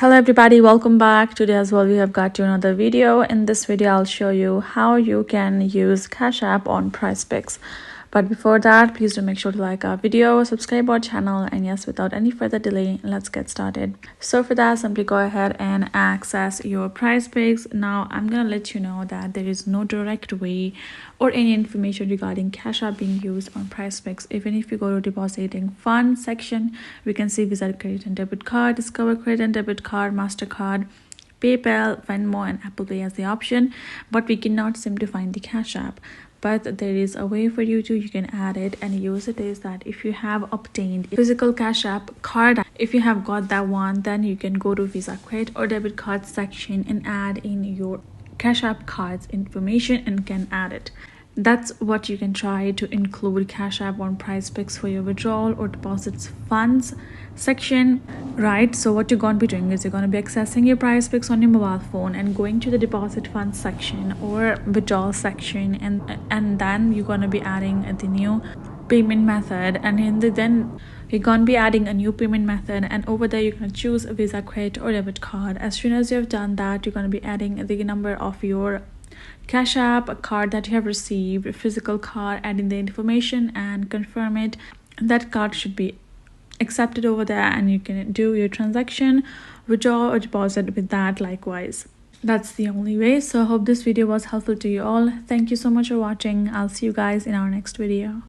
Hello everybody, welcome back. Today as well we have got you another video. In this video I'll show you how you can use Cash App on Prizepicks. But before that, please do make sure to like our video, subscribe our channel, and yes, without any further delay, let's get started. So for that, simply go ahead and access your Prizepicks. Now I'm gonna let you know that there is no direct way or any information regarding Cash App being used on Prizepicks. Even if you go to depositing funds section, we can see Visa credit and debit card, Discover credit and debit card, MasterCard, PayPal, Venmo, and Apple Pay as the option, but we cannot seem to find the Cash App. But there is a way for you can add it and use it. Is that if you have obtained physical Cash App card, if you have got that one, then you can go to Visa credit or debit card section and add in your Cash App cards information and can add it. That's what you can try to include Cash App on Prizepicks for your withdrawal or deposits funds section, right? So what you're going to be doing is you're going to be accessing your Prizepicks on your mobile phone and going to the deposit funds section or withdrawal section, and then you're going to be adding the new payment method, and then you're going to be adding a new payment method, and over there you're going to choose a Visa credit or debit card. As soon as you have done that, you're going to be adding the number of your Cash App, a card that you have received, a physical card, adding the information and confirm it. That card should be accepted over there, and you can do your transaction, withdraw or deposit with that likewise. That's the only way. So I hope this video was helpful to you all. Thank you so much for watching. I'll see you guys in our next video.